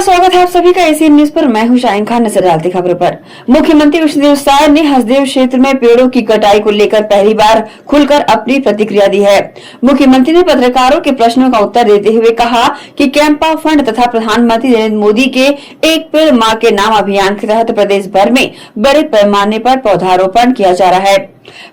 स्वागत है आप सभी का एसीएन न्यूज पर। मैं हूं शाहीन खान। नजर डालते खबरों पर। मुख्यमंत्री विष्णुदेव साय ने हसदेव क्षेत्र में पेड़ों की कटाई को लेकर पहली बार खुलकर अपनी प्रतिक्रिया दी है। मुख्यमंत्री ने पत्रकारों के प्रश्नों का उत्तर देते हुए कहा कि कैंपा फंड तथा प्रधानमंत्री नरेंद्र मोदी के एक पेड़ मां के नाम अभियान के तहत प्रदेश भर में बड़े पैमाने पर पौधारोपण किया जा रहा है।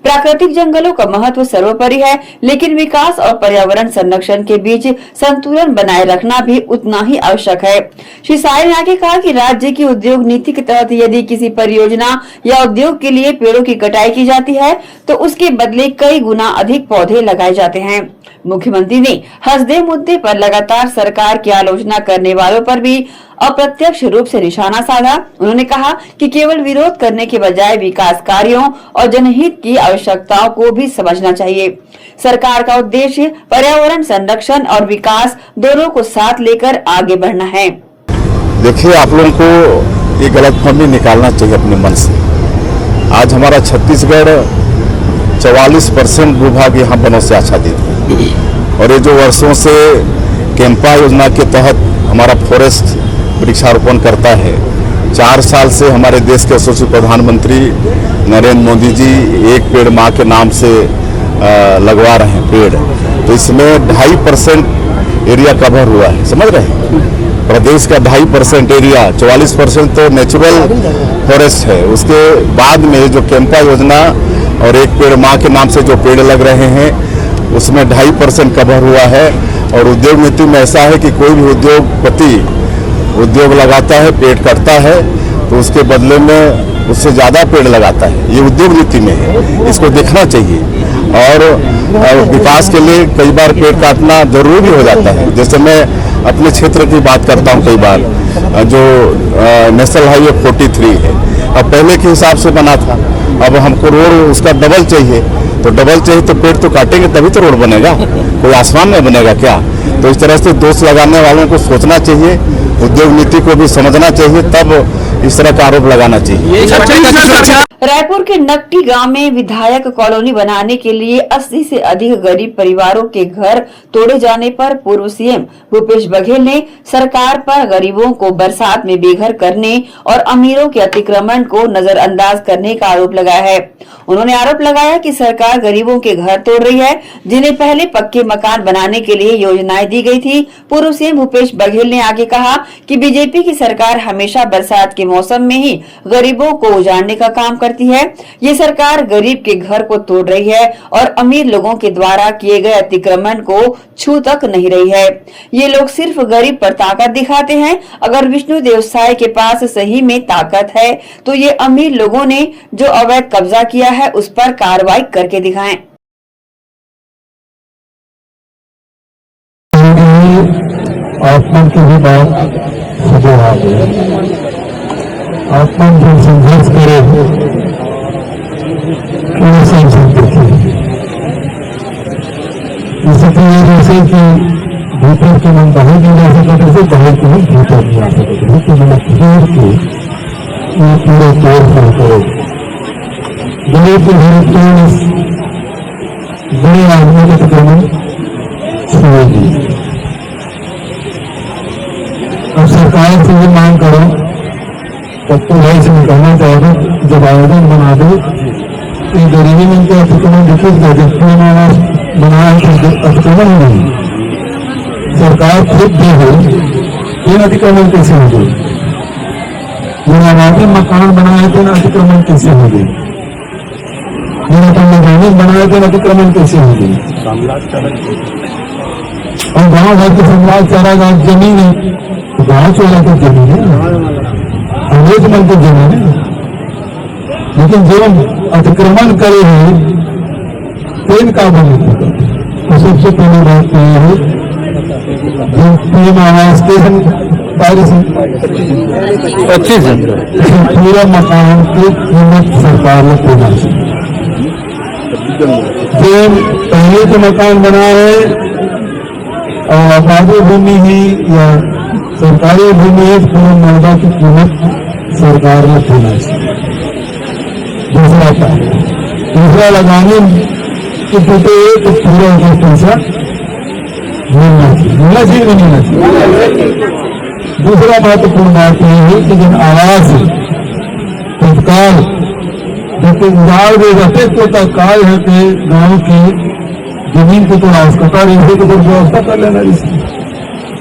प्राकृतिक जंगलों का महत्व सर्वोपरि है, लेकिन विकास और पर्यावरण संरक्षण के बीच संतुलन बनाए रखना भी उतना ही आवश्यक है। श्री साय ने आगे कहा कि राज्य की उद्योग नीति के तहत यदि किसी परियोजना या उद्योग के लिए पेड़ों की कटाई की जाती है तो उसके बदले कई गुना अधिक पौधे लगाए जाते हैं। मुख्यमंत्री ने हसदेव मुद्दे पर लगातार सरकार की आलोचना करने वालों पर भी अप्रत्यक्ष रूप से निशाना साधा। उन्होंने कहा कि केवल विरोध करने के बजाय विकास कार्यों और जनहित की आवश्यकताओं को भी समझना चाहिए। सरकार का उद्देश्य पर्यावरण संरक्षण और विकास दोनों को साथ लेकर आगे बढ़ना है। देखिए, आप लोगों को ये गलतफहमी निकालना चाहिए अपने मन से। आज हमारा छत्तीसगढ़ 44% भूभाग यहाँ वनों से आच्छादित है और ये जो वर्षों से कैंपा योजना के तहत हमारा फॉरेस्ट वृक्षारोपण करता है। 4 साल से हमारे देश के यशस्वी प्रधानमंत्री नरेंद्र मोदी जी एक पेड़ मां के नाम से लगवा रहे हैं पेड़, तो इसमें 2.5% एरिया कवर हुआ है। समझ रहे हैं, प्रदेश का 2.5% एरिया, 44% तो नेचुरल फॉरेस्ट है। उसके बाद में जो कैंपा योजना और एक पेड़ मां के नाम से जो पेड़ लग रहे हैं उसमें 2.5% कवर हुआ है। और उद्योग नीति में ऐसा है कि कोई भी उद्योगपति उद्योग लगाता है, पेड़ काटता है तो उसके बदले में उससे ज़्यादा पेड़ लगाता है। ये उद्योग नीति में है, इसको देखना चाहिए। और विकास के लिए कई बार पेड़ काटना जरूरी भी हो जाता है। जैसे मैं अपने क्षेत्र की बात करता हूँ, कई बार जो नेशनल हाईवे 43 है, अब पहले के हिसाब से बना था, अब हमको रोड उसका डबल चाहिए, तो डबल चाहिए तो पेड़ तो काटेंगे तभी तो रोड बनेगा, कोई आसमान में बनेगा क्या? तो इस तरह से दोष लगाने वालों को सोचना चाहिए, उद्योग नीति को भी समझना चाहिए, तब इस तरह का आरोप लगाना चाहिए। रायपुर के नकटी गांव में विधायक कॉलोनी बनाने के लिए 80 से अधिक गरीब परिवारों के घर तोड़े जाने पर पूर्व सीएम भूपेश बघेल ने सरकार पर गरीबों को बरसात में बेघर करने और अमीरों के अतिक्रमण को नजरअंदाज करने का आरोप लगाया है। उन्होंने आरोप लगाया कि सरकार गरीबों के घर तोड़ रही है, जिन्हें पहले पक्के मकान बनाने के लिए योजनाएं दी गई थी। पूर्व सीएम भूपेश बघेल ने आगे कहा कि बीजेपी की सरकार हमेशा बरसात के मौसम में ही गरीबों को उजाड़ने का काम करती है। ये सरकार गरीब के घर को तोड़ रही है और अमीर लोगों के द्वारा किए गए अतिक्रमण को छू तक नहीं रही है। ये लोग सिर्फ गरीब पर ताकत दिखाते हैं। अगर विष्णुदेव साय के पास सही में ताकत है तो ये अमीर लोगों ने जो अवैध कब्जा किया है उस पर कार्रवाई करके दिखाएं। आत्मा की भी बात आत्मा जो संघर्ष करे जैसे कि भीतर के मन बाहर नहीं जा सके, जैसे बाहर के मन भीतर नहीं आ सके। भीतर मन घेर के ये पूरे तोड़ फोड़ करो। गरीब के घर बड़े आदमी के अतिक्रमण छुएगी। अब सरकार से ये मांग करो, तब तो भाई से निकलना चाहेगा, जब आयोजन बना दो कि गरीबी में क्या अतिक्रमण दिखेगा, जब बनाया अतिक्रमण नहीं, सरकार खुद भी हो, ये अतिक्रमण कैसे हो गई? आबादी मकान बनाए थे, अतिक्रमण कैसे हो गई? जमीन बनाए थे, अतिक्रमण कैसे हो गई? और गाँव भर के समाज चारा गाँव जमीन है, तो गाँव चला तो जमीन है, अंग्रेज मन की जमीन है। लेकिन जो अतिक्रमण करे हैं तेल का बने, तो सबसे पहली बात तो यह है जो पीएम आवास के पूरा मकान की कीमत सरकार ने देना चाहिए। जो पहले जो मकान बना है और आबादी भूमि है या सरकारी भूमि है, पूरे मुआवजा की कीमत सरकार ने देना चाहिए। दूसरा लगाने की तो पूरा पैसा मिलना चाहिए, नहीं मिलना चाहिए। दूसरा महत्वपूर्ण बात यह है कि जन आवास तत्काल इंतजार में रहते तो तत्काल है कि गांव की जमीन को थोड़ा उसका रेलवे को थोड़ी व्यवस्था कर लेना। इसकी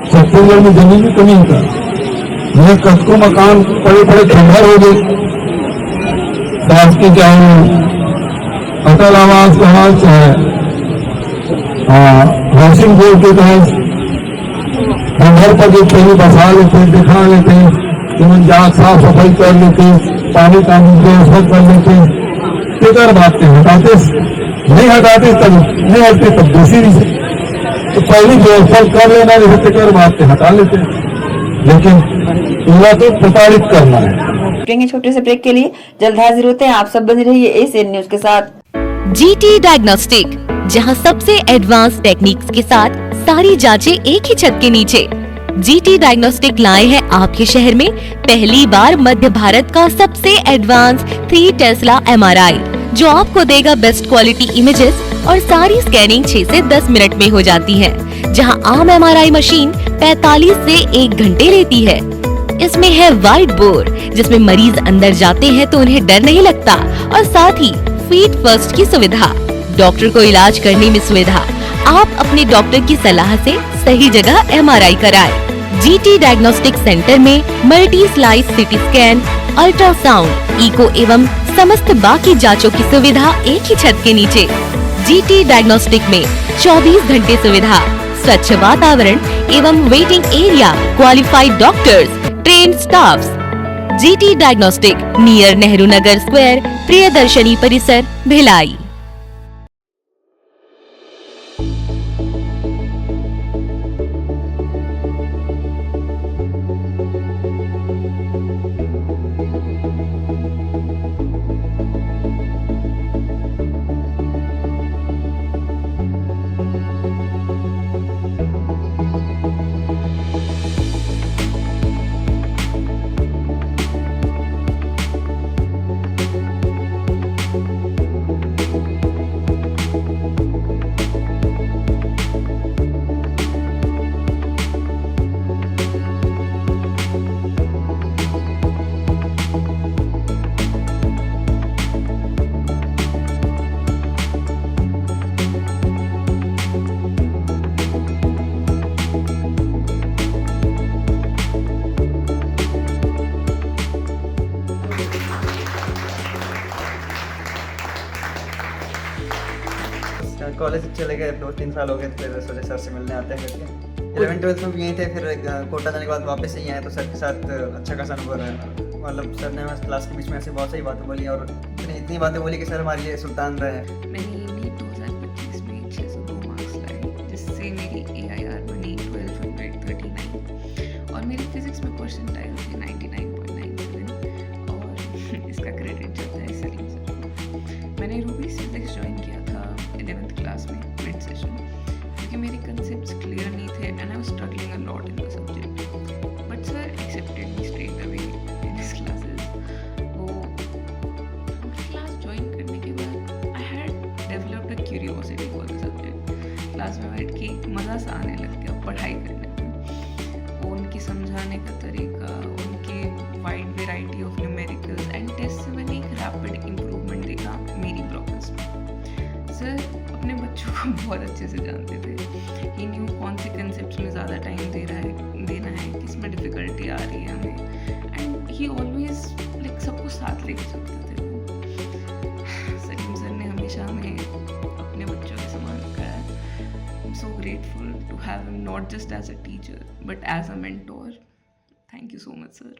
छत्तीसगढ़ में जमीन की कमी का यह कतको मकान बड़े बड़े खंडर हो गए। शासकीय चाहे अटल आवास का हाल चाहे हाउसिंग बोर्ड के तहत घर पर जो कहीं बसा लेते दिखा लेते जीवन जहाँ साफ सफाई कर लेते पानी का व्यवस्था कर लेते बेकार बातें हटाते नहीं हटाते तब नहीं हटते तब दूसरी से तो पहली व्यवस्था कर लेना नहीं बेकार बातें हटा लेते लेकिन इन्हें तो प्रताड़ित करना है। रुकेंगे छोटे से ब्रेक के लिए, जल्द हाजिर होते हैं। आप सब बने रहिए एसीएन न्यूज के साथ। जीटी डायग्नोस्टिक, जहां सबसे एडवांस टेक्निक्स के साथ सारी जांचें एक ही छत के नीचे। जीटी डायग्नोस्टिक लाए हैं आपके शहर में पहली बार मध्य भारत का सबसे एडवांस 3 टेस्ला एमआरआई, जो आपको देगा बेस्ट क्वालिटी इमेजेस और सारी स्कैनिंग 6 से 10 मिनट में हो जाती है, जहां आम एमआरआई मशीन 45 से 1 घंटे लेती है। इसमें है वाइट बोर, जिसमें मरीज अंदर जाते हैं तो उन्हें डर नहीं लगता, और साथ ही फीट फर्स्ट की सुविधा, डॉक्टर को इलाज करने में सुविधा। आप अपने डॉक्टर की सलाह से सही जगह एमआरआई कराएं। जीटी डायग्नोस्टिक सेंटर में multi slice CT scan, ultrasound, echo एवं समस्त बाकी जांचों की सुविधा एक ही छत के नीचे। जीटी डायग्नोस्टिक में 24 घंटे सुविधा, स्वच्छ वातावरण एवं waiting area, qualified doctors, trained staffs. GT diagnostic, near Nehru Nagar square, Priyadarshini परिसर, भिलाई। कॉलेज चले गए 2-3 साल हो गए, फिर सोचे सर से मिलने आते हैं करके। 11th-12th में भी यहीं थे, फिर कोटा जाने के बाद वापस यहीं आए तो सर के साथ अच्छा खासा अनुभव रहा। मतलब सर ने हमें क्लास के बीच में ऐसी बहुत सारी बातें बोली और इतनी बातें बोली कि सर हमारे लिए सुल्तान रहे हैं। मैंने नीट 2025 में 602 मार्क्स लाए, जिससे मेरी AIR बनी 1239 और मेरी फिजिक्स में परसेंटाइल थी 99.97 और इसका क्रेडिट जाता है सलीम सर को। मैंने रूबी फिजिक्स ज्वाइन किया था 11th क्लास में मिड सेशन, क्योंकि मेरे कंसेप्ट्स क्लियर नहीं थे and I was struggling a lot in the subject, but sir accepted me straight away in his classes. वो क्लास ज्वाइन करने के बाद I had developed a curiosity for the subject. Class में बैठ के मज़ा सा आने लग गया पढ़ाई करने में। उनकी समझाने का तरीका, उनकी wide variety of numericals and test से मैंने एक रैपिड इम्प्रूवमेंट देखा मेरी प्रोग्रेस में। सर अपने बच्चों को बहुत अच्छे से जानते थे। ही न्यू कौन से कंसेप्ट में ज़्यादा टाइम देना है, किस में डिफ़िकल्टी आ रही है हमें, एंड ही ऑलवेज लाइक सबको साथ लेके चलते थे। सलीम सर ने हमेशा हमें अपने बच्चों के समान रखा है। I am so grateful to have him not just as a teacher but as a mentor. Thank you so much sir.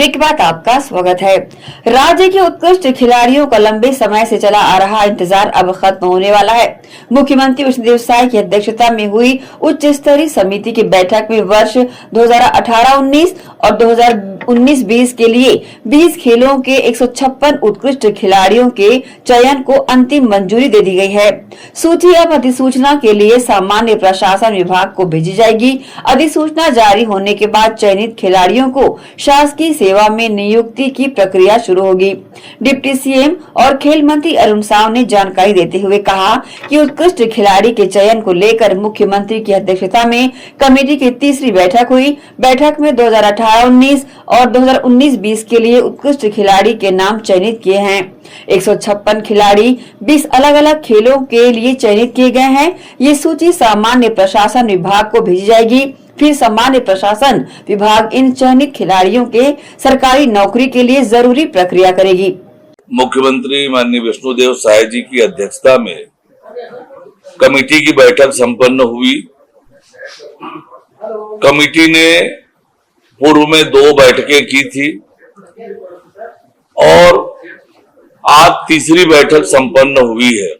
Break के बाद आपका स्वागत है। राज्य के उत्कृष्ट खिलाड़ियों का लंबे समय से चला आ रहा इंतजार अब खत्म होने वाला है। मुख्यमंत्री विष्णुदेव साय की अध्यक्षता में हुई उच्च स्तरीय समिति की बैठक में वर्ष 2018-19 और 2019-20 के लिए 20 खेलों के 156 उत्कृष्ट खिलाड़ियों के चयन को अंतिम मंजूरी दे दी गई है। सूची अब अधिसूचना के लिए सामान्य प्रशासन विभाग को भेजी जाएगी। अधिसूचना जारी होने के बाद चयनित खिलाड़ियों को शासकीय सेवा में नियुक्ति की प्रक्रिया शुरू होगी। डिप्टी सीएम और खेल मंत्री अरुण साव ने जानकारी देते हुए कहा कि उत्कृष्ट खिलाड़ी के चयन को लेकर मुख्यमंत्री की अध्यक्षता में कमेटी की तीसरी बैठक हुई। बैठक में 2018-19 और 2019-20 के लिए उत्कृष्ट खिलाड़ी के नाम चयनित किए हैं। 156 खिलाड़ी 20 अलग अलग खेलों के लिए चयनित किए गए हैं। ये सूची सामान्य प्रशासन विभाग को भेजी जाएगी। फिर सामान्य प्रशासन विभाग इन चयनित खिलाड़ियों के सरकारी नौकरी के लिए जरूरी प्रक्रिया करेगी। मुख्यमंत्री माननीय विष्णुदेव साय जी की अध्यक्षता में कमेटी की बैठक संपन्न हुई। कमेटी ने पूर्व में 2 बैठकें की थी और आज तीसरी बैठक संपन्न हुई है।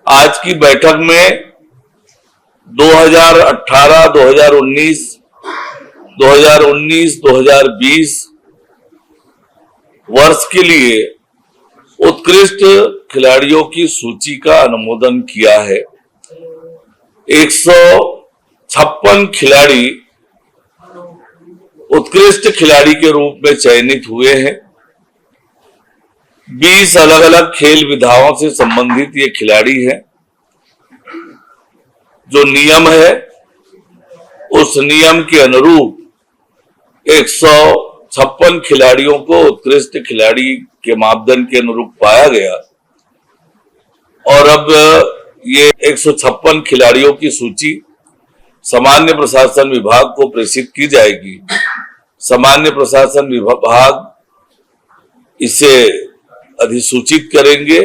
आज की बैठक में 2018, 2019, 2020 वर्ष के लिए उत्कृष्ट खिलाड़ियों की सूची का अनुमोदन किया है। 156 खिलाड़ी उत्कृष्ट खिलाड़ी के रूप में चयनित हुए हैं। 20 अलग अलग खेल विधाओं से संबंधित ये खिलाड़ी हैं। जो नियम है उस नियम के अनुरूप 156 खिलाड़ियों को उत्कृष्ट खिलाड़ी के मापदंड के अनुरूप पाया गया और अब ये 156 खिलाड़ियों की सूची सामान्य प्रशासन विभाग को प्रेषित की जाएगी। सामान्य प्रशासन विभाग इसे अधिसूचित करेंगे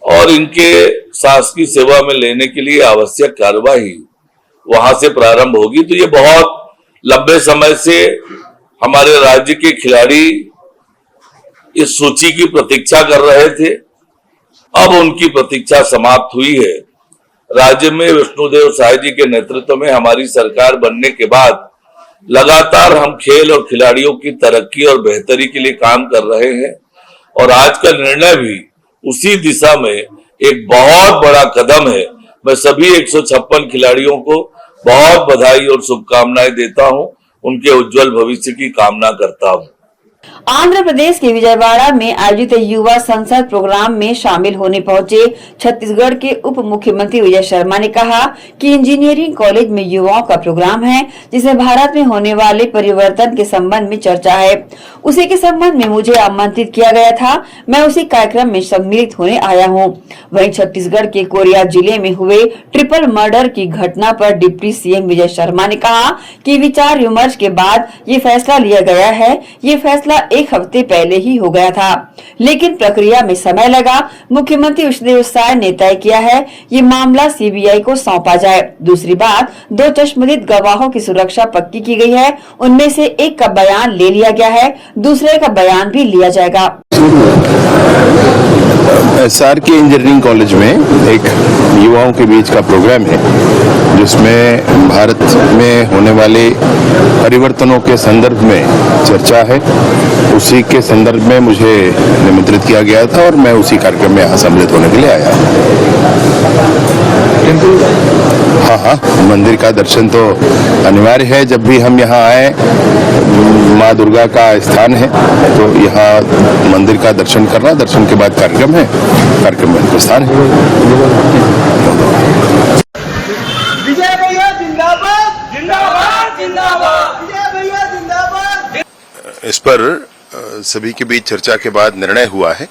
और इनके शासकीय सेवा में लेने के लिए आवश्यक कार्यवाही वहां से प्रारंभ होगी। तो ये बहुत लंबे समय से हमारे राज्य के खिलाड़ी इस सूची की प्रतीक्षा कर रहे थे। अब उनकी प्रतीक्षा समाप्त हुई है। राज्य में विष्णुदेव साय जी के नेतृत्व में हमारी सरकार बनने के बाद लगातार हम खेल और खिलाड़ियों की तरक्की और बेहतरी के लिए काम कर रहे हैं और आज का निर्णय भी उसी दिशा में एक बहुत बड़ा कदम है। मैं सभी 156 खिलाड़ियों को बहुत बधाई और शुभकामनाएं देता हूं। उनके उज्जवल भविष्य की कामना करता हूं। आंध्र प्रदेश के विजयवाड़ा में आयोजित युवा संसद प्रोग्राम में शामिल होने पहुंचे छत्तीसगढ़ के उप मुख्यमंत्री विजय शर्मा ने कहा कि इंजीनियरिंग कॉलेज में युवाओं का प्रोग्राम है जिसमें भारत में होने वाले परिवर्तन के संबंध में चर्चा है। उसी के संबंध में मुझे आमंत्रित किया गया था। मैं उसी कार्यक्रम में सम्मिलित होने आया हूं। वहीं छत्तीसगढ़ के कोरिया जिले में हुए ट्रिपल मर्डर की घटना पर डिप्टी सीएम विजय शर्मा ने कहा कि विचार विमर्श के बाद ये फैसला लिया गया है। ये फैसला 1 हफ्ते पहले ही हो गया था, लेकिन प्रक्रिया में समय लगा। मुख्यमंत्री विष्णुदेव साय ने तय किया है ये मामला सीबीआई को सौंपा जाए। दूसरी बात, 2 चश्मदीद गवाहों की सुरक्षा पक्की की गई है। उनमें से एक का बयान ले लिया गया है, दूसरे का बयान भी लिया जाएगा। एसआर के इंजीनियरिंग कॉलेज में एक युवाओं के बीच का प्रोग्राम है जिसमें भारत में होने वाले परिवर्तनों के संदर्भ में चर्चा है। उसी के संदर्भ में मुझे निमंत्रित किया गया था और मैं उसी कार्यक्रम में यहाँ सम्मिलित होने के लिए आया। हाँ, मंदिर का दर्शन तो अनिवार्य है। जब भी हम यहाँ आए, माँ दुर्गा का स्थान है तो यहाँ मंदिर का दर्शन करना, दर्शन के बाद कार्यक्रम है, कार्यक्रम में प्रस्थान है। विजय भैया जिंदाबाद, जिंदाबाद, जिंदाबाद, विजय भैया जिंदाबाद। इस पर सभी के बीच चर्चा के बाद निर्णय हुआ है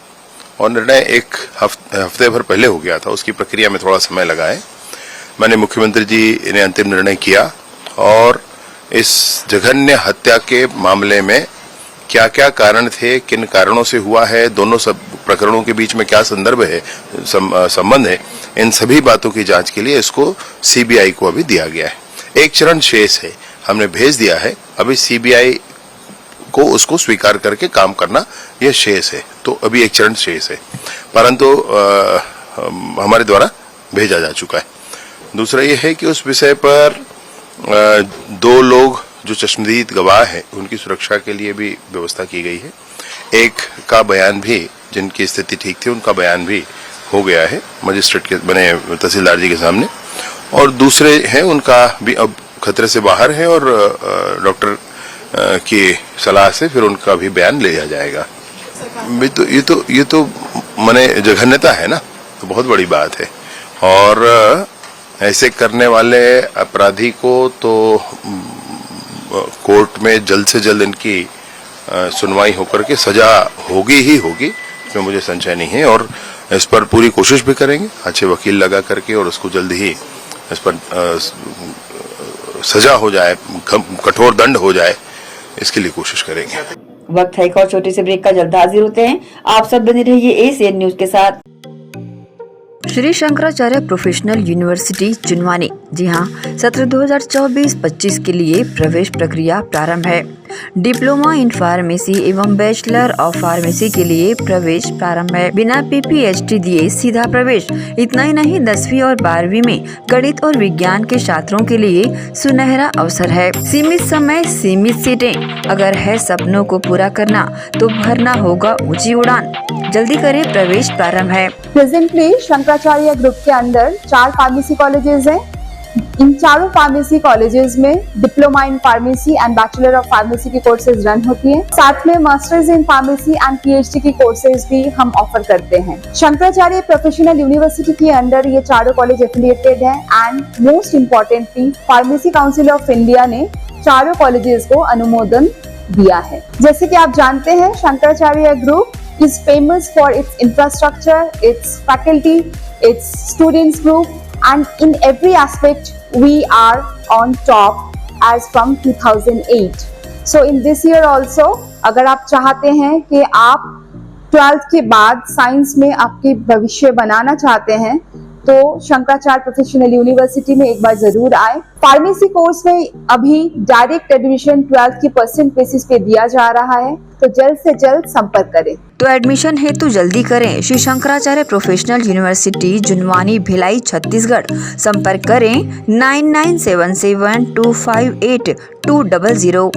और निर्णय एक हफ्ते भर पहले हो गया था। उसकी प्रक्रिया में थोड़ा समय लगा है। मैंने मुख्यमंत्री जी ने अंतिम निर्णय किया और इस जघन्य हत्या के मामले में क्या क्या कारण थे, किन कारणों से हुआ है, दोनों सब प्रकरणों के बीच में क्या संदर्भ है, संबंध है, इन सभी बातों की जांच के लिए इसको सीबीआई को अभी दिया गया है। एक चरण शेष है, हमने भेज दिया है। अभी सीबीआई को उसको स्वीकार करके काम करना यह शेष है। तो अभी एक चरण शेष है, परंतु हमारे द्वारा भेजा जा चुका है। दूसरा यह है कि उस विषय पर 2 लोग जो चश्मदीद गवाह है उनकी सुरक्षा के लिए भी व्यवस्था की गई है। एक का बयान भी, जिनकी स्थिति ठीक थी, उनका बयान भी हो गया है मजिस्ट्रेट के बने तहसीलदार जी के सामने, और दूसरे हैं उनका भी अब खतरे से बाहर है और डॉक्टर की सलाह से फिर उनका भी बयान लिया जाएगा। ये तो माने जघन्यता है ना, तो बहुत बड़ी बात है। और ऐसे करने वाले अपराधी को तो कोर्ट में जल्द से जल्द इनकी सुनवाई होकर के सजा होगी ही होगी, इसमें मुझे संशय नहीं है। और इस पर पूरी कोशिश भी करेंगे अच्छे वकील लगा करके, और उसको जल्द ही इस पर सजा हो जाए, कठोर दंड हो जाए, इसके लिए कोशिश करेंगे। वक्त है एक और छोटे से ब्रेक का, जल्द हाजिर होते हैं। आप सब बने रहिए एसीएन न्यूज के साथ। श्री शंकराचार्य प्रोफेशनल यूनिवर्सिटी जुनवानी, जी हाँ, सत्र 2024-25 के लिए प्रवेश प्रक्रिया प्रारंभ है। डिप्लोमा इन फार्मेसी एवं बैचलर ऑफ फार्मेसी के लिए प्रवेश प्रारंभ है। बिना PPHD दिए सीधा प्रवेश। इतना ही नहीं, 10वीं और 12वीं में गणित और विज्ञान के छात्रों के लिए सुनहरा अवसर है। सीमित समय, सीमित सीटें। अगर है सपनों को पूरा करना तो भरना होगा ऊंची उड़ान। जल्दी करें, प्रवेश प्रारंभ है। प्रेजेंटली शंकराचार्य ग्रुप के अंदर 4 फार्मेसी कॉलेजेस हैं। इन चारों फार्मेसी कॉलेजेस में diploma in pharmacy and bachelor of pharmacy की कोर्सेज रन होती हैं। साथ में masters in pharmacy and PhD की कोर्सेज भी हम ऑफर करते हैं। शंकराचार्य प्रोफेशनल यूनिवर्सिटी के अंदर ये चारों कॉलेज एफिलिएटेड हैं and most importantly pharmacy council of India ने चारों कॉलेजेस को अनुमोदन दिया है। जैसे कि आप जानते हैं, Shankaracharya group is famous for its infrastructure, its faculty, its students group, and in every aspect we are on top as from 2008. So in this year also, अगर आप चाहते हैं कि आप 12th के बाद साइंस में आपके भविष्य बनाना चाहते हैं, तो शंकराचार्य प्रोफेशनल यूनिवर्सिटी में एक बार जरूर आए। फार्मेसी कोर्स में अभी डायरेक्ट एडमिशन 12th की % बेसिस पे दिया जा रहा है, तो जल्द से जल्द संपर्क करें। तो एडमिशन हेतु जल्दी करें। Shri Shankaracharya professional university Junwani, Bhilai, Chhattisgarh. संपर्क करें 9977258200।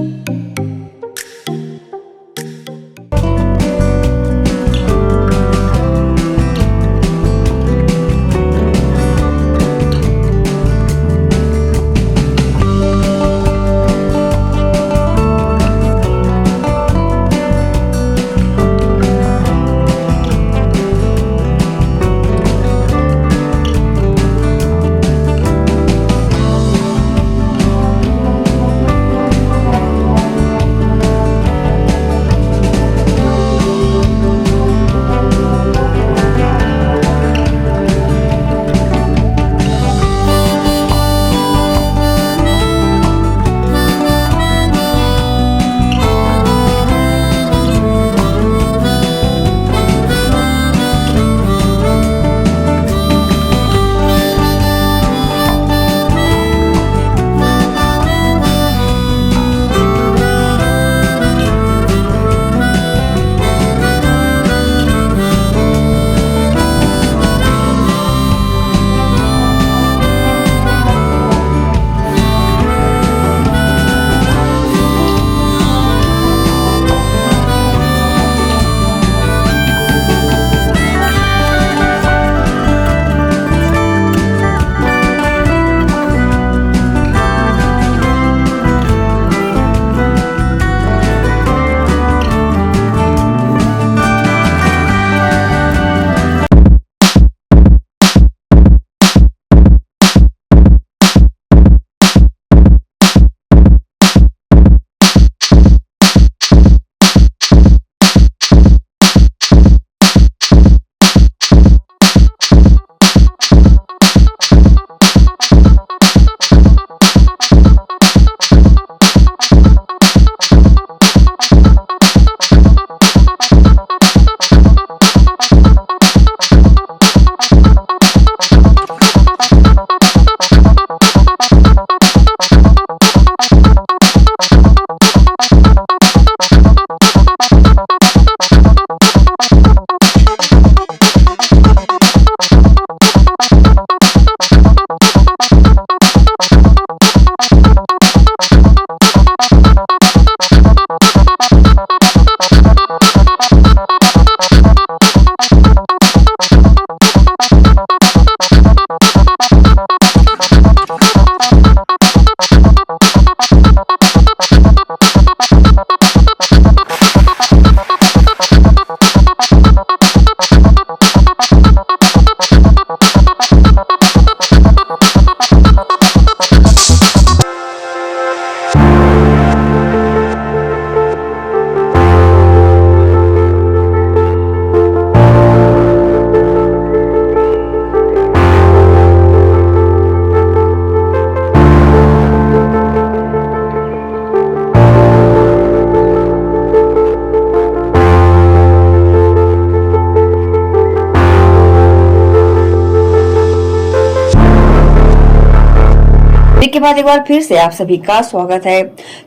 ब्रेक के बाद एक बार फिर से आप सभी का स्वागत है।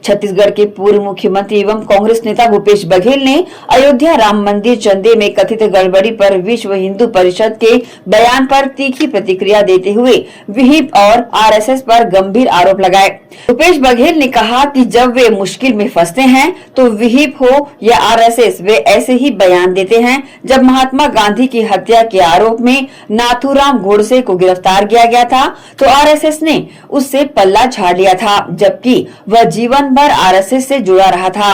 छत्तीसगढ़ के पूर्व मुख्यमंत्री एवं कांग्रेस नेता भूपेश बघेल ने अयोध्या राम मंदिर चंदे में कथित गड़बड़ी पर विश्व हिंदू परिषद के बयान पर तीखी प्रतिक्रिया देते हुए विहिप और आरएसएस पर गंभीर आरोप लगाए। भूपेश बघेल ने कहा कि जब वे मुश्किल में फंसते हैं तो विहिप हो या आरएसएस वे ऐसे ही बयान देते हैं। जब महात्मा गांधी की हत्या के आरोप में नाथूराम गोडसे को गिरफ्तार किया गया था तो आरएसएस ने उससे पल्ला झाड़ लिया था, जबकि वह जीवन भर आरएसएस से जुड़ा रहा था।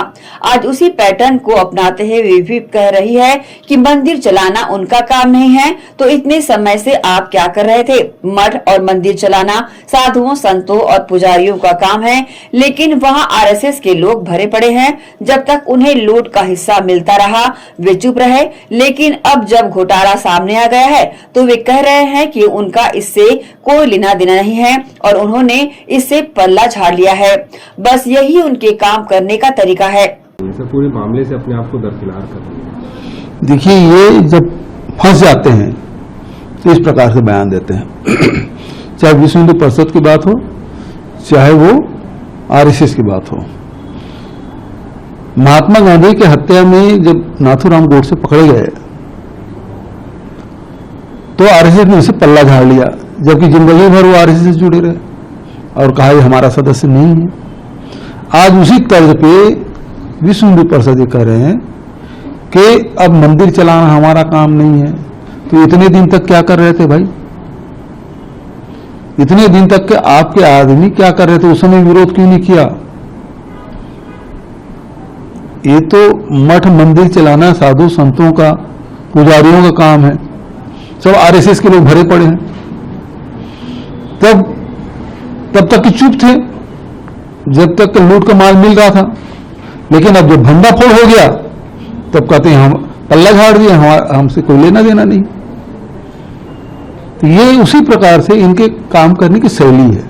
आज उसी पैटर्न को अपनाते हुए विहिप कह रही है कि मंदिर चलाना उनका काम नहीं है, तो इतने समय से आप क्या कर रहे थे? मठ और मंदिर चलाना साधुओं, संतों और पुजारियों का काम है, लेकिन वहां आरएसएस के लोग भरे पड़े हैं। जब तक उन्हें लूट का हिस्सा मिलता रहा वे चुप रहे, लेकिन अब जब घोटाला सामने आ गया है तो वे कह रहे हैं कि उनका इससे कोई लेना देना नहीं है और उन्होंने इससे पल्ला झाड़ लिया है। बस यही उनके काम करने का तरीका है। पूरे मामले से अपने आप को दरकिनार कर रहे हैं। देखिए, ये जब फंस जाते हैं तो इस प्रकार से बयान देते हैं चाहे विश्व हिंदू परिषद की बात हो, चाहे वो आरएसएस की बात हो। महात्मा गांधी की हत्या में जब नाथूराम गोडसे पकड़े गए तो आरएसएस ने उसे पल्ला झाड़ लिया, जबकि जिंदगी भर वो आरएसएस से जुड़े रहे और कहा ये हमारा सदस्य नहीं है। आज उसी तर्ज पे विश्व हिंदू परिषद ये कह रहे हैं कि अब मंदिर चलाना हमारा काम नहीं है। तो इतने दिन तक क्या कर रहे थे भाई? इतने दिन तक के आपके आदमी क्या कर रहे थे? उस समय विरोध क्यों नहीं किया? ये तो मठ मंदिर चलाना साधु संतों का, पुजारियों का काम है। सब आरएसएस के लोग भरे पड़े हैं। तब तक कि चुप थे, जब तक लूट का माल मिल रहा था। लेकिन अब जब भंडाफोड़ हो गया तब कहते हैं हम पल्ला झाड़ दिया, हमसे कोई लेना देना नहीं। तो ये उसी प्रकार से इनके काम करने की शैली है।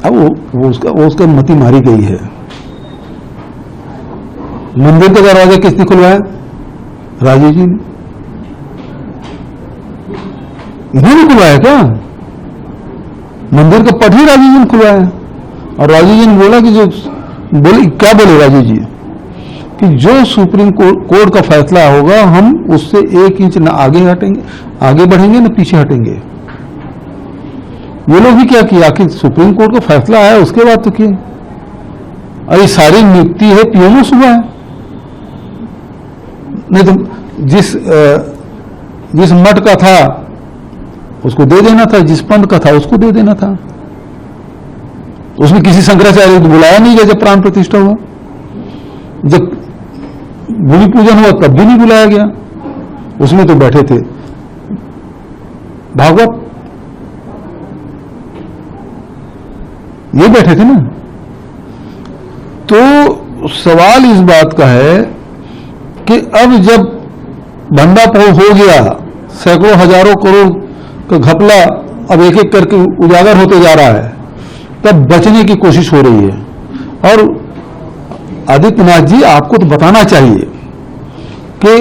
अब वो उसका मति मारी गई है। मंदिर का दरवाजा किसने खुलवाया? राजीव जी ने। इन्होंने खुलवाया क्या? मंदिर का पट ही राजीव जी ने खुलवाया। और राजीव जी ने बोला कि क्या बोले राजीव जी कि जो सुप्रीम कोर्ट का फैसला होगा हम उससे 1 इंच न आगे बढ़ेंगे न पीछे हटेंगे। ये लोग भी क्या किया? आखिर सुप्रीम कोर्ट का फैसला आया उसके बाद तो किए। अरे सारी नियुक्ति है पीएमओ सुबह है। नहीं तो जिस मठ का था उसको दे देना था, जिस पंथ का था उसको दे देना था। उसमें किसी शंकराचार्य को बुलाया नहीं गया जब प्राण प्रतिष्ठा हुआ। जब भूमि पूजन हुआ तब भी नहीं बुलाया गया। उसमें तो बैठे थे भागवत, ये बैठे थे ना। तो सवाल इस बात का है कि अब जब भंडाफोड़ हो गया, सैकड़ों हजारों करोड़ का घपला अब एक एक करके उजागर होते जा रहा है, तब बचने की कोशिश हो रही है। और आदित्यनाथ जी आपको तो बताना चाहिए कि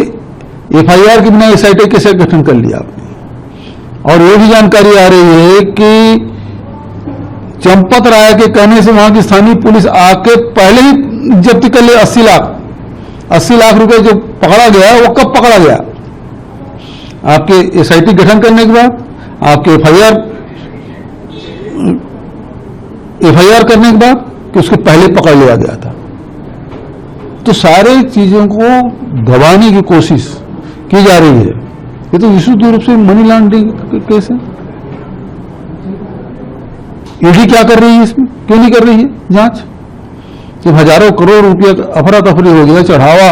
एफआईआर के बिना एसआईटी कैसे गठन कर लिया आपने। और ये भी जानकारी आ रही है कि चंपत राय के कहने से वहां की स्थानीय पुलिस आके पहले ही जब्ती कर लिया 80 लाख रुपए जो पकड़ा गया वो कब पकड़ा गया? आपके एसआईटी गठन करने के बाद, आपके एफआईआर करने के बाद, कि उसके पहले पकड़ लिया गया था। तो सारे चीजों को दबाने की कोशिश की जा रही है। ये तो विशुद्ध रूप से मनी लॉन्ड्रिंग केस है। ईडी क्या कर रही है इसमें? क्यों नहीं कर रही है जांच? जब हजारों करोड़ रुपया अफरा तफरी हो गया, चढ़ावा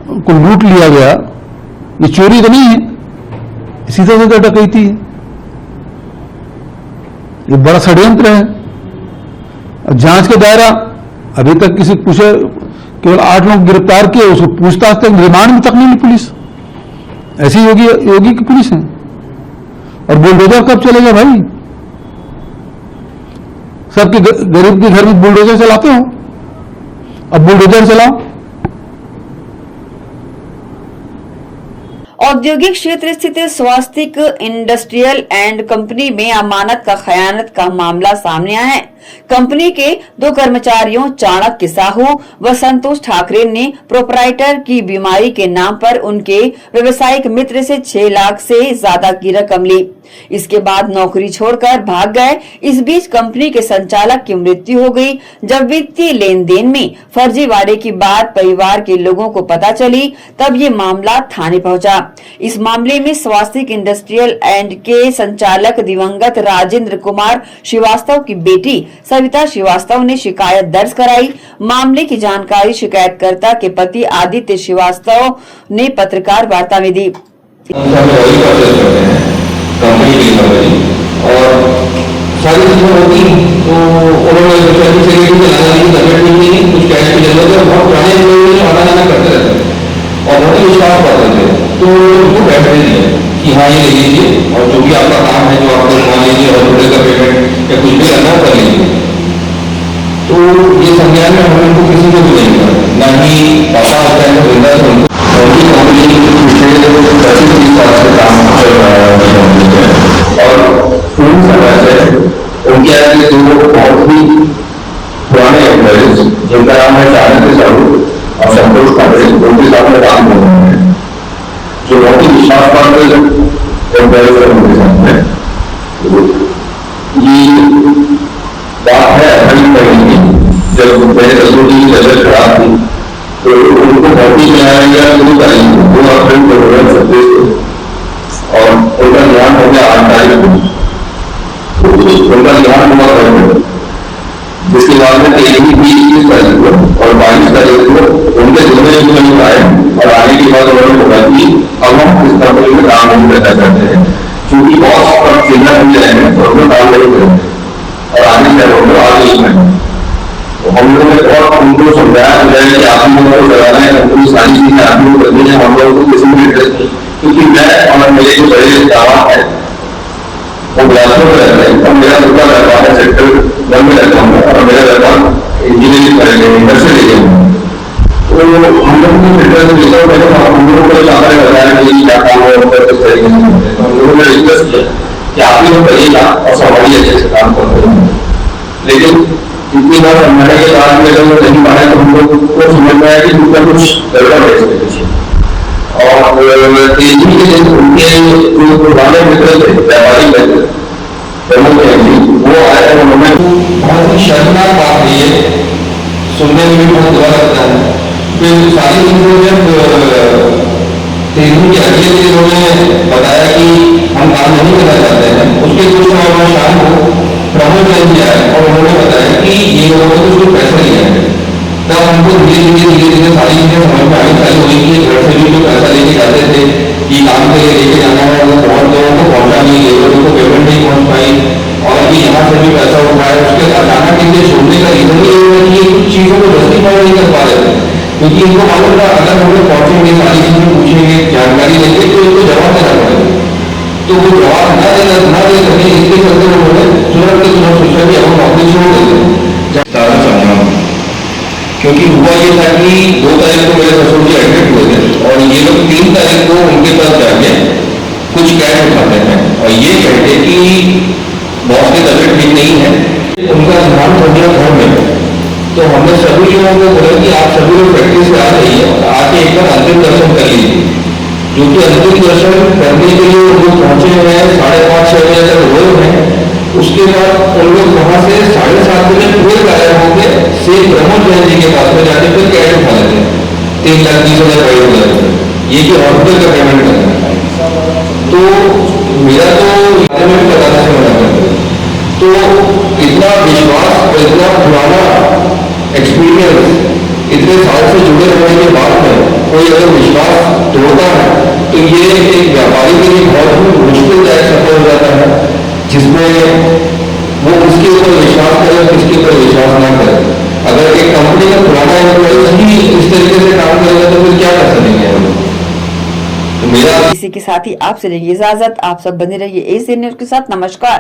को लूट लिया गया, ये चोरी तो नहीं है, सीधा सीधा डकैती है। ये बड़ा षड्यंत्र है। जांच का दायरा अभी तक किसी पूछे, केवल 8 लोग गिरफ्तार किए, उसको पूछताछ तक रिमांड में तक नहीं ली पुलिस। ऐसी योगी की पुलिस है। और बुलडोजर कब चलेगा भाई? सबके गरीब के घर में बुलडोजर चलाते हो, अब बुलडोजर चलाओ। औद्योगिक क्षेत्र स्थित स्वास्तिक इंडस्ट्रियल एंड कंपनी में अमानत का खयानत का मामला सामने आया है। कंपनी के 2 कर्मचारियों चाणक्य साहू व संतोष ठाकरे ने प्रोपराइटर की बीमारी के नाम पर उनके व्यवसायिक मित्र से 6 लाख से ज्यादा की रकम ली। इसके बाद नौकरी छोड़कर भाग गए। इस बीच कंपनी के संचालक की मृत्यु हो गई। जब वित्तीय लेन देन में फर्जीवाड़े की बात परिवार के लोगों को पता चली, तब ये मामला थाने पहुंचा। इस मामले में स्वास्तिक इंडस्ट्रियल एंड के संचालक दिवंगत राजेंद्र कुमार श्रीवास्तव की बेटी सविता श्रीवास्तव ने शिकायत दर्ज कराई। मामले की जानकारी शिकायतकर्ता के पति आदित्य श्रीवास्तव ने पत्रकार वार्ता में दी। कंपनी की कंपनी और सारी चीजें होती तो उन्होंने सोचा कि चलिए कि लाना की तबियत नहीं है, कुछ कैश की जरूरत है। बहुत पुराने लोग आना जाना करते रहते थे और बहुत ही विश्वास पाते थे, तो उनको बैठ दिया कि हाँ ये ले लीजिए और जो भी आपका काम है, जो आपको मान लीजिए हॉस्पिटल का पेमेंट या कुछ भी करना कर लीजिए। तो ये संज्ञान में हम उनको किसी को भी नहीं किया, ना ही पापा होता है जिंदा से उनको उनकी कंपनी पिछले 30 साल से काम कर रहा है और पूरी समय से उनके आगे 2 बहुत ही पुराने एम्प्लॉइज जिनका नाम है चाणक्य साहू और संतोष ठाकरे, उनके साथ में काम कर रहे हैं, जो बहुत ही विश्वास पात्र एम्प्लॉइज है उनके साथ में। ये बात है अभी पहले जब मेरे रसोई की तबियत खराब थी तो उनको भर्ती कराया गया, वो अप्रैल को और उनका ध्यान हो गया 8 तारीख को, उनका ध्यान हुआ कर, जिसके बाद में 23 तारीख को और 22 तारीख को उनके दोनों एम्प्लॉय आए और आने के बाद उन्होंने बोला कि अब हम इस कंपनी में काम नहीं करना चाहते हैं, क्योंकि बॉस पर चिन्ह मिल जाएंगे तो उनको काम नहीं करेंगे और आगे से आगे में हम लोगों ने और उनको समझाया कि आप लोगों को लगाना है, कंपनी सारी चीजें आप लोग करनी है, हम लोगों को किसी भी इंटरेस्ट नहीं, क्योंकि मैं और मेरे जो बड़े दावा है वो बिलासपुर में रहता है और मेरा दूसरा व्यापार है सेक्टर 1 में रहता हूँ और मेरा व्यापार इंजीनियरिंग करेंगे इंडस्ट्री लेके तो हम लोग को फिल्टर हम लोगों को ज्यादा बताया कि क्या काम है किस तरीके से, तो हम लोगों ने रिक्वेस्ट किया कि आप लोग करिएगा और संभालिए अच्छे से काम करते हैं। लेकिन इतनी बार समझाने के बाद में जब वो नहीं पाए तो हम लोग को समझ में आया कि उनका कुछ गड़बड़ है इसके पीछे। और तेजी के दिन उनके जो पुराने मित्र थे, व्यापारी मित्र वो आए और उन्होंने बहुत ही शर्मनाक बात है, ये सुनने में भी बहुत बुरा लगता है। फिर सारी चीजों जब तेजी के अगले दिन उन्होंने बताया कि हम काम नहीं करना चाहते हैं, उसके कुछ समय बाद शाम को प्रमोद जैन जी आए और उन्होंने बताया कि ये लोगों ने कुछ पैसा लिया है। तब हमको धीरे धीरे सारी चीजें समझ में आनी चालू हुई कि घर से भी जो पैसा लेके जाते थे कि काम के लिए लेके जाना है, वो बहुत लोगों को पहुंचा नहीं, लेबरों को पेमेंट नहीं पहुंच पाई और कि यहाँ से भी पैसा उठाया। उसके अचानक इनके छोड़ने का रीजन ये है कि कुछ चीजों को जस्टिफाई नहीं कर पा रहे थे, क्योंकि इनको मालूम था अगर हम लोग पहुंचेंगे, सारी चीजें पूछेंगे, जानकारी लेंगे तो इनको जवाब देना पड़ेगा। तो वो जवाब न दे सके, इसके चलते उन्होंने तुरंत सोचा कि हम नौकरी छोड़ देते हैं। क्योंकि हुआ ये था कि 2 तारीख को मेरे ससुर जी एडमिट हुए थे और ये लोग 3 तारीख को उनके पास जाके कुछ कैश उठाते हैं और ये कहते कि बॉस की तबियत ठीक नहीं है, उनका ध्यान हो गया घर में। तो हमने सभी लोगों को बोला कि आप सभी लोग प्रैक्टिस पे आ जाइए, आके एक बार अंतिम दर्शन कर लीजिए, जो कि अंतिम दर्शन करने के लिए वो पहुंचे हुए हैं 5:30-6 बजे तक हुए हैं। उसके बाद उन लोग वहां से 7:30 बजे फिर गायब होंगे, शेख प्रमोद जैन जी के पास में जाके फिर कैश उठा लेते हैं 3,30,000 ये कि हॉस्पिटल का पेमेंट करना है। तो मेरा तो बताना से मना करते, तो इतना विश्वास, इतना पुराना एक्सपीरियंस, इतने साल से जुड़े रहने के बाद में कोई अगर विश्वास तोड़ता है तो ये एक व्यापारी के लिए बहुत ही मुश्किलदायक सफर हो जाता है, जिसमें वो किसके ऊपर विश्वास करे, किसके ऊपर विश्वास ना करे। अगर एक कंपनी का पुराना एम्प्लॉय ही इस तरीके से काम करेगा तो फिर क्या कर सकेंगे हम लोग। तो मेरा इसी के साथ ही आपसे लेंगे इजाजत। आप सब बने रहिए एशियन न्यूज के साथ। नमस्कार।